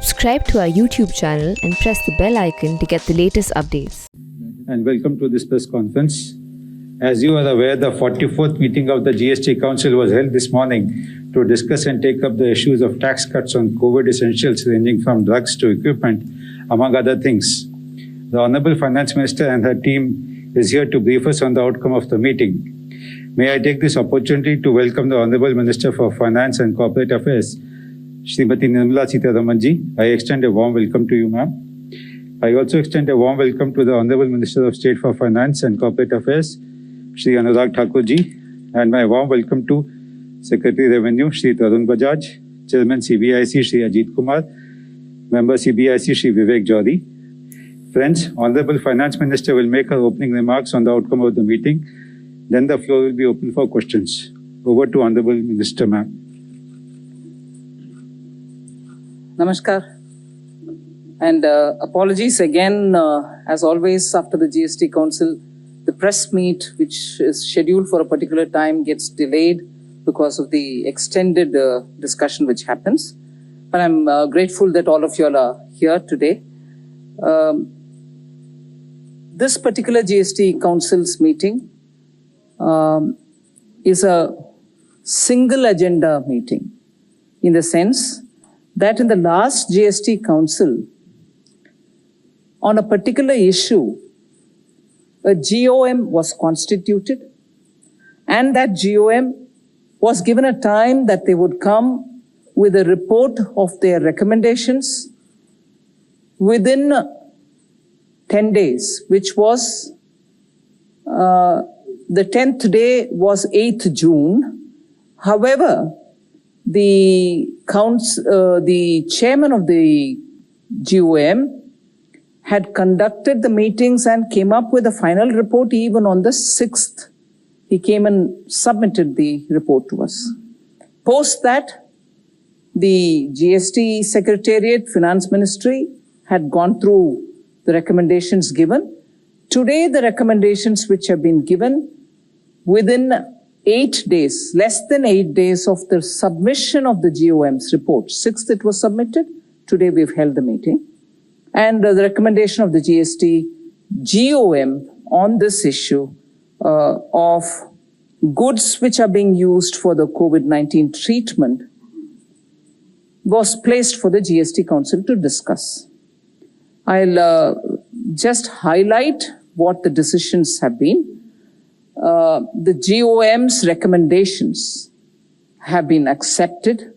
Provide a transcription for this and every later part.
Subscribe to our YouTube channel and press the bell icon to get the latest updates. And welcome to this press conference. As you are aware, the 44th meeting of the GST Council was held this morning to discuss and take up the issues of tax cuts on COVID essentials ranging from drugs to equipment, among other things. The Honorable Finance Minister and her team is here to brief us on the outcome of the meeting. May I take this opportunity to welcome the Honorable Minister for Finance and Corporate Affairs, Srimati Nirmala Sitharaman ji. I extend a warm welcome to you, ma'am. I also extend a warm welcome to the Honorable Minister of State for Finance and Corporate Affairs, Shri Anurag Thakur ji, and my warm welcome to Secretary Revenue, Shri Tarun Bajaj, Chairman CBIC, Shri Ajit Kumar, Member CBIC, Shri Vivek Johri. Friends, Honorable Finance Minister will make her opening remarks on the outcome of the meeting. Then the floor will be open for questions. Over to Honorable Minister, ma'am. Namaskar. And apologies again, as always, after the GST Council, the press meet, which is scheduled for a particular time, gets delayed because of the extended discussion which happens. But I'm grateful that all of you all are here today. This particular GST Council's meeting is a single agenda meeting, in the sense that in the last GST Council, on a particular issue, a GOM was constituted, and that GOM was given a time that they would come with a report of their recommendations within 10 days, which was the 10th day was 8th June. However, the chairman of the GOM had conducted the meetings and came up with a final report even on the 6th. He came and submitted the report to us. Post that, the GST Secretariat, Finance Ministry had gone through the recommendations given. Today, the recommendations which have been given within 8 days, less than 8 days of the submission of the GOM's report. 6th it was submitted. Today we've held the meeting. And the recommendation of the GST GOM on this issue of goods which are being used for the COVID-19 treatment was placed for the GST Council to discuss. I'll just highlight what the decisions have been. The GOM's recommendations have been accepted.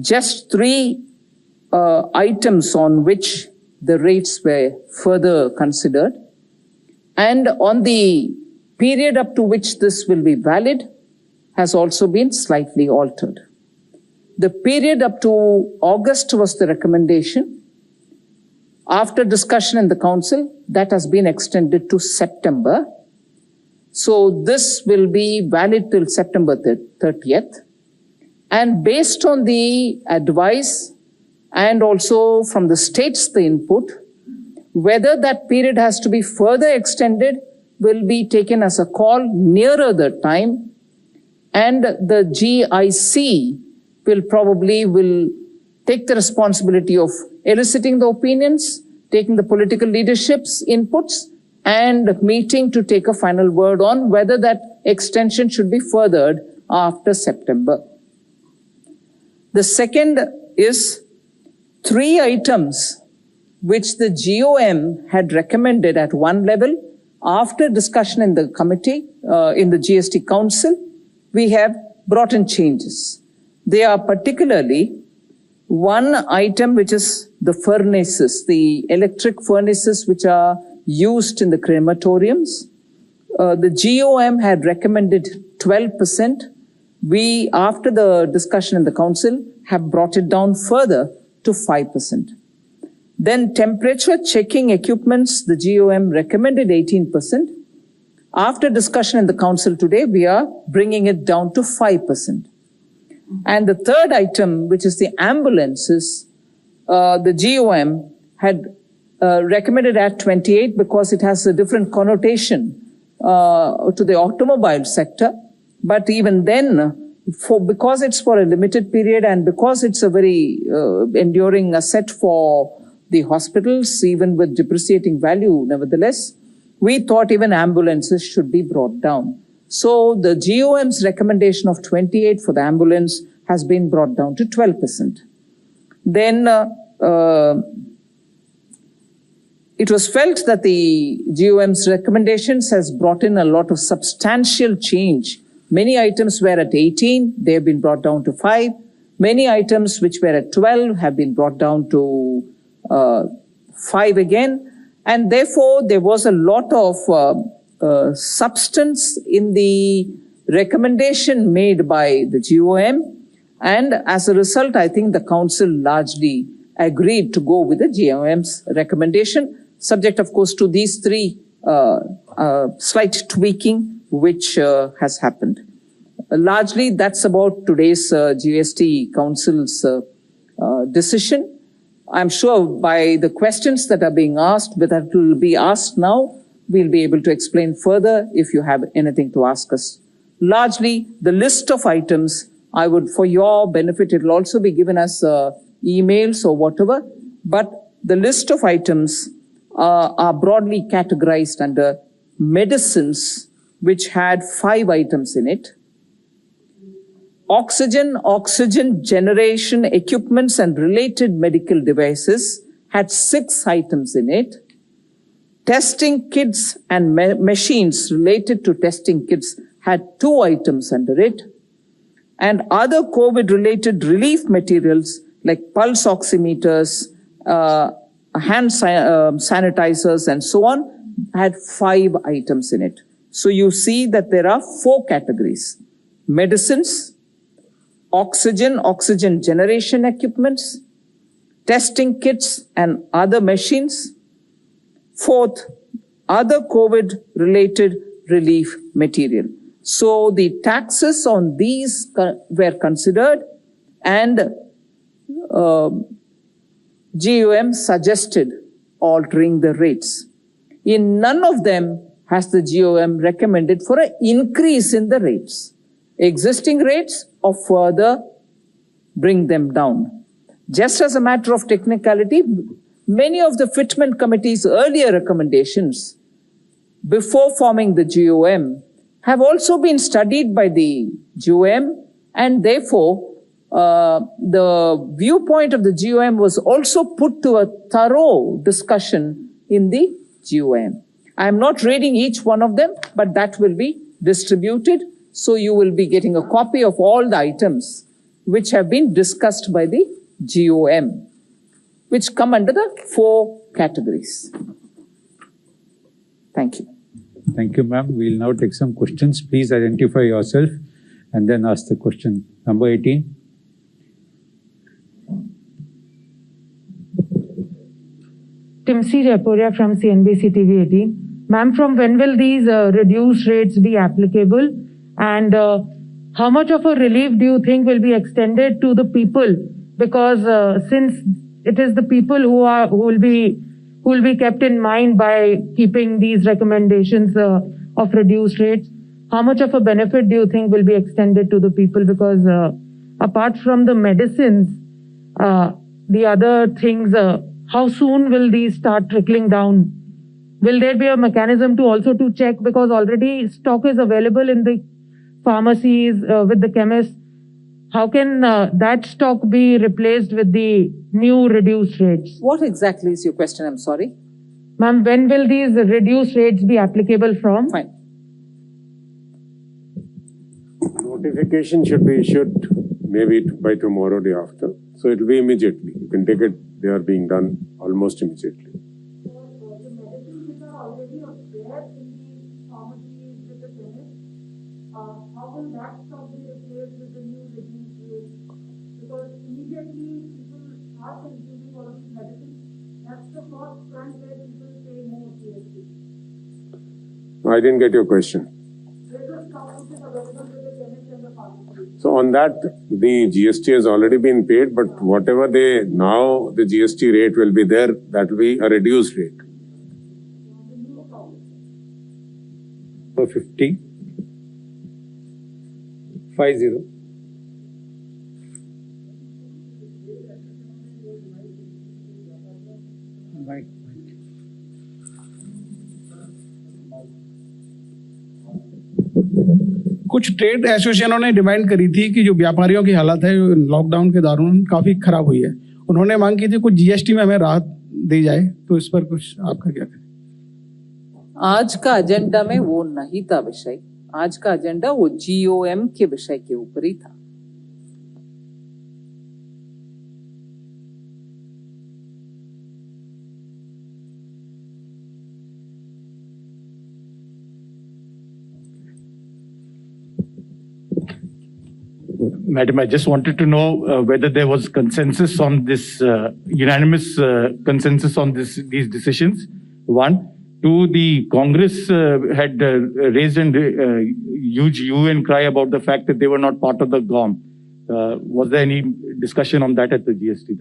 Just 3 items on which the rates were further considered. And on the period up to which this will be valid has also been slightly altered. The period up to August was the recommendation. After discussion in the Council, that has been extended to September. So this will be valid till September 30th. And based on the advice and also from the states, the input, whether that period has to be further extended will be taken as a call nearer the time. And the GIC will take the responsibility of eliciting the opinions, taking the political leadership's inputs, and meeting to take a final word on whether that extension should be furthered after September. The second is 3 items which the GOM had recommended at one level. After discussion in the committee, in the GST Council, we have brought in changes. They are particularly one item which is the furnaces, the electric furnaces which are used in the crematoriums. The GOM had recommended 12%. We, after the discussion in the Council, have brought it down further to 5%. Then temperature checking equipments, the GOM recommended 18%. After discussion in the Council today, we are bringing it down to 5%. And the third item, which is the ambulances, the GOM had recommended at 28 because it has a different connotation to the automobile sector. But even then, because it's for a limited period and because it's a very enduring asset for the hospitals, even with depreciating value, nevertheless, we thought even ambulances should be brought down. So the GOM's recommendation of 28 for the ambulance has been brought down to 12%. Then it was felt that the GOM's recommendations has brought in a lot of substantial change. Many items were at 18, they have been brought down to 5. Many items which were at 12 have been brought down to 5 again. And therefore, there was a lot of substance in the recommendation made by the GOM. And as a result, I think the council largely agreed to go with the GOM's recommendation, subject, of course, to these 3 slight tweaking which has happened. Largely, that's about today's GST Council's decision. I'm sure by the questions that are being asked, but that will be asked now, we'll be able to explain further if you have anything to ask us. Largely, the list of items, I would, for your benefit, it will also be given as emails or whatever, but the list of items are broadly categorized under medicines, which had 5 items in it. Oxygen generation equipments and related medical devices had 6 items in it. Testing kits and machines related to testing kits had 2 items under it. And other COVID-related relief materials like pulse oximeters, hand sanitizers, and so on had 5 items in it. So you see that there are 4 categories: medicines, oxygen generation equipments, testing kits and other machines. 4th, other COVID-related relief material. So the taxes on these were considered, and GOM suggested altering the rates. In none of them has the GOM recommended for an increase in the rates. Existing rates or further bring them down. Just as a matter of technicality, many of the Fitment Committee's earlier recommendations before forming the GOM have also been studied by the GOM, and therefore the viewpoint of the GOM was also put to a thorough discussion in the GOM. I am not reading each one of them, but that will be distributed. So you will be getting a copy of all the items which have been discussed by the GOM, which come under the 4 categories. Thank you. Thank you, ma'am. We'll now take some questions. Please identify yourself and then ask the question. Number 18. Timsi Reporia from CNBC TV 18. Ma'am, from when will these reduced rates be applicable? And how much of a relief do you think will be extended to the people? Because since it is the people who will be kept in mind by keeping these recommendations of reduced rates, how much of a benefit do you think will be extended to the people? Because apart from the medicines, the other things, how soon will these start trickling down? Will there be a mechanism to also to check, because already stock is available in the pharmacies with the chemists? How can that stock be replaced with the new reduced rates? What exactly is your question? I'm sorry. Ma'am, when will these reduced rates be applicable from? Fine. Notification should be issued maybe by tomorrow, day after. So it will be immediately. You can take it. They are being done almost immediately. How will that stock be replaced with the new reduced rates? Because immediately people are consuming all of these medicines. That's the first front where people pay more GST. I didn't get your question. Where the stock which is available with the chemist and the pharmacy? So on that, the GST has already been paid, but whatever now the GST rate will be there, that will be a reduced rate. For 50. 50. कुछ trade एसोसिएशनों ने demand करी थी कि जो व्यापारियों की हालत है लॉकडाउन के दौरान काफी खराब हुई है, उन्होंने मांग की थी कुछ जीएसटी में हमें राहत दी जाए, तो इस पर कुछ आपका क्या कहना? आज का एजेंडा में वो नहीं था विषय। आज का एजेंडा वो जीओएम के विषय के ऊपर ही था। Madam, I just wanted to know whether there was consensus on this, unanimous consensus on these decisions. One. Two, the Congress had raised a huge hue and cry about the fact that they were not part of the GOM. Was there any discussion on that at the GST?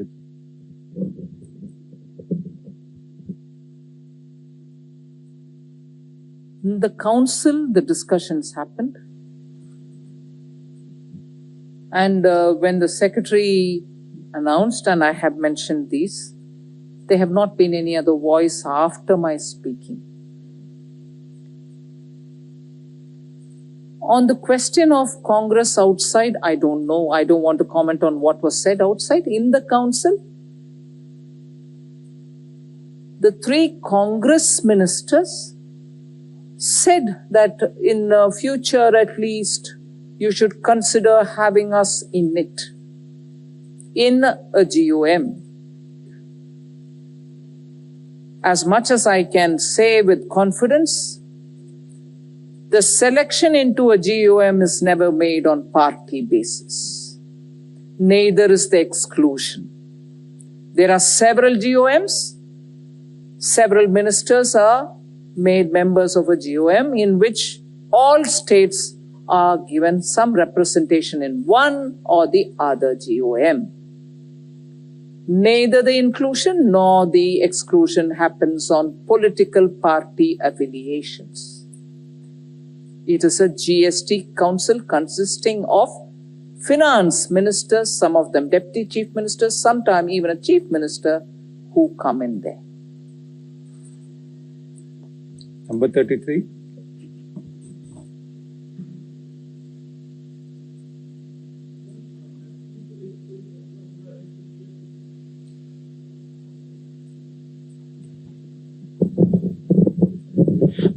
In the council, the discussions happened. And when the secretary announced, and I have mentioned these, there have not been any other voice after my speaking. On the question of Congress outside, I don't know. I don't want to comment on what was said outside. In the council, the three Congress ministers said that in the future at least, you should consider having us in it, in a GOM. As much as I can say with confidence, the selection into a GOM is never made on party basis. Neither is the exclusion. There are several GOMs. Several ministers are made members of a GOM in which all states are given some representation in one or the other GOM. Neither the inclusion nor the exclusion happens on political party affiliations. It is a GST council consisting of finance ministers, some of them deputy chief ministers, sometimes even a chief minister who come in there. Number 33.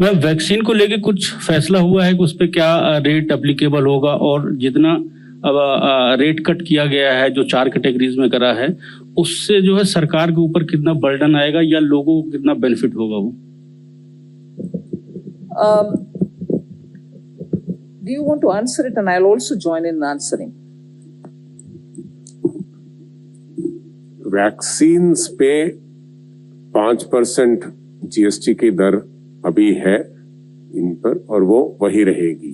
Vaccine को लेके कुछ फैसला हुआ है कि उस पर क्या रेट एप्लीकेबल होगा, और जितना रेट कट किया गया है जो 4 कैटेगरीज में करा है, उससे जो है सरकार के ऊपर कितना बर्डन आएगा या लोगों को कितना बेनिफिट होगा वो? Do you want to answer it, and I'll also join in answering? Vaccines पे 5% जीएसटी की दर अभी है इन पर, और वो वही रहेगी।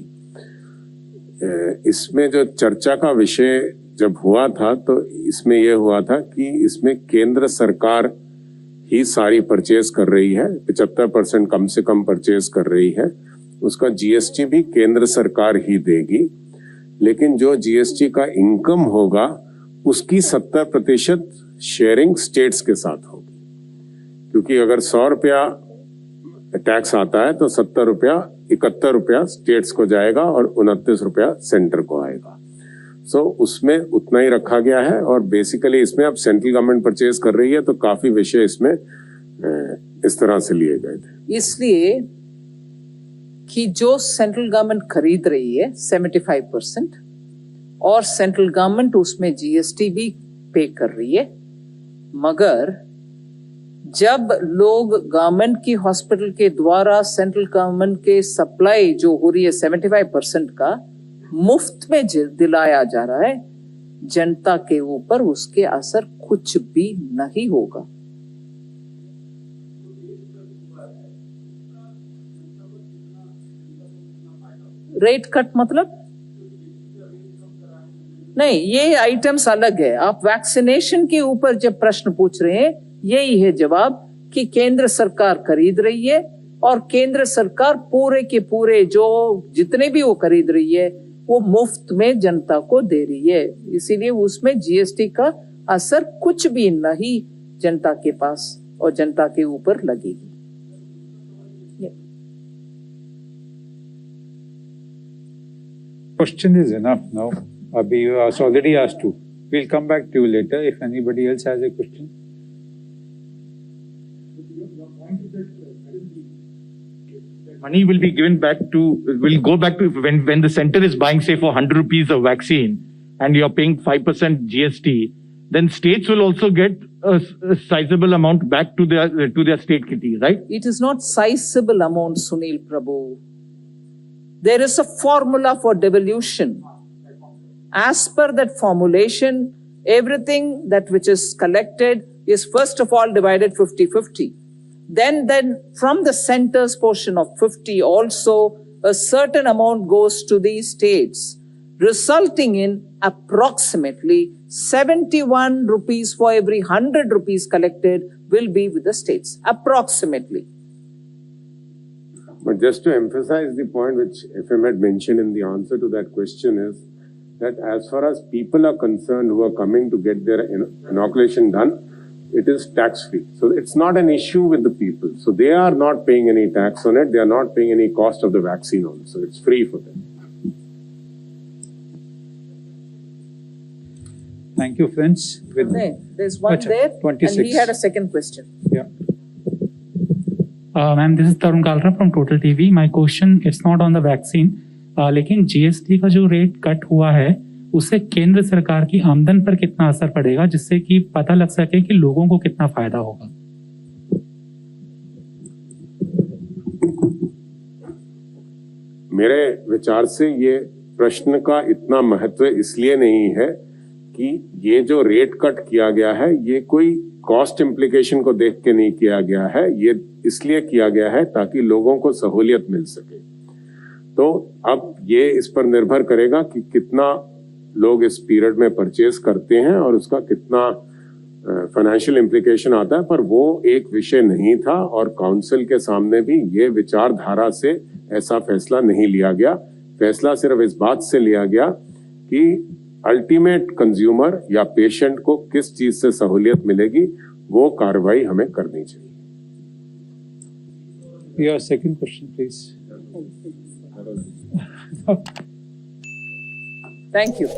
इसमें जो चर्चा का विषय जब हुआ था, तो इसमें यह हुआ था कि इसमें केंद्र सरकार ही सारी परचेज कर रही है, 75% कम से कम परचेज कर रही है, उसका जीएसटी भी केंद्र सरकार ही देगी। लेकिन जो जीएसटी का इनकम होगा उसकी 70% शेयरिंग स्टेट्स के साथ होगी, क्योंकि अगर 100 रुपया टैक्स आता है तो 71 रुपया स्टेट्स को जाएगा और 29 रुपया सेंटर को आएगा। सो उसमें उतना ही रखा गया है, और बेसिकली इसमें अब सेंट्रल गवर्नमेंट परचेज कर रही है, तो काफी विषय इसमें इस तरह से लिए गए थे। इसलिए कि जो सेंट्रल गवर्नमेंट खरीद रही है 75%, और सेंट्रल गवर्नमेंट उसमें जीएसटी भी पे कर रही है, मगर जब लोग गवर्नमेंट की हॉस्पिटल के द्वारा सेंट्रल गवर्नमेंट के सप्लाई जो हो रही है 75% का मुफ्त में दिलाया जा रहा है, जनता के ऊपर उसके असर कुछ भी नहीं होगा। रेट कट मतलब नहीं, ये आइटम्स अलग है। आप वैक्सीनेशन के ऊपर जब प्रश्न पूछ रहे हैं, यही है जवाब कि केंद्र सरकार खरीद रही है, और केंद्र सरकार पूरे के पूरे जो जितने भी वो खरीद रही है वो मुफ्त में जनता को दे रही है, इसीलिए उसमें जीएसटी का असर कुछ भी नहीं जनता के पास और जनता के ऊपर लगेगी। Question is enough now. Abhi was already asked to. We'll come back to you later if anybody else has a question. Money will be given back to, will go back to when the center is buying, say, for 100 rupees of vaccine and you're paying 5% GST, then states will also get a sizable amount back to their state kitty, right? It is not sizable amount, Sunil Prabhu. There is a formula for devolution. As per that formulation, everything that which is collected is first of all divided 50-50. Then from the center's portion of 50 also, a certain amount goes to the states, resulting in approximately 71 rupees for every 100 rupees collected will be with the states, approximately. But just to emphasize the point which FM had mentioned in the answer to that question is that as far as people are concerned who are coming to get their inoculation done, it is tax-free. So it's not an issue with the people. So they are not paying any tax on it. They are not paying any cost of the vaccine also. It's free for them. Thank you, friends. There's one Achha, there, 26. and he had a second question. Yeah. Ma'am, this is Tarun Kalra from Total TV. My question is not on the vaccine, लेकिन GST का जो rate cut हुआ है उससे केंद्र सरकार की आमदन पर कितना असर पड़ेगा, जिससे कि पता लग सके कि लोगों को कितना फायदा होगा। मेरे विचार से ये प्रश्न का इतना महत्व इसलिए नहीं है कि ये जो रेट कट किया गया है ये कोई कॉस्ट इम्प्लीकेशन को देख के नहीं किया गया है, ये इसलिए किया गया है ताकि लोगों को सहूलियत मिल सके। तो अब ये इस पर निर्भर करेगा कि कितना लोग इस पीरियड में परचेज करते हैं और उसका कितना फाइनेंशियल इम्प्लीकेशन आता है, पर वो एक विषय नहीं था और काउंसिल के सामने भी ये विचारधारा से ऐसा फैसला नहीं लिया गया। फैसला सिर्फ इस बात से लिया गया कि अल्टीमेट कंज्यूमर या पेशेंट को किस चीज से सहूलियत मिलेगी, वो कार्रवाई हमें करनी चाहिए। Your second question, please. Thank you.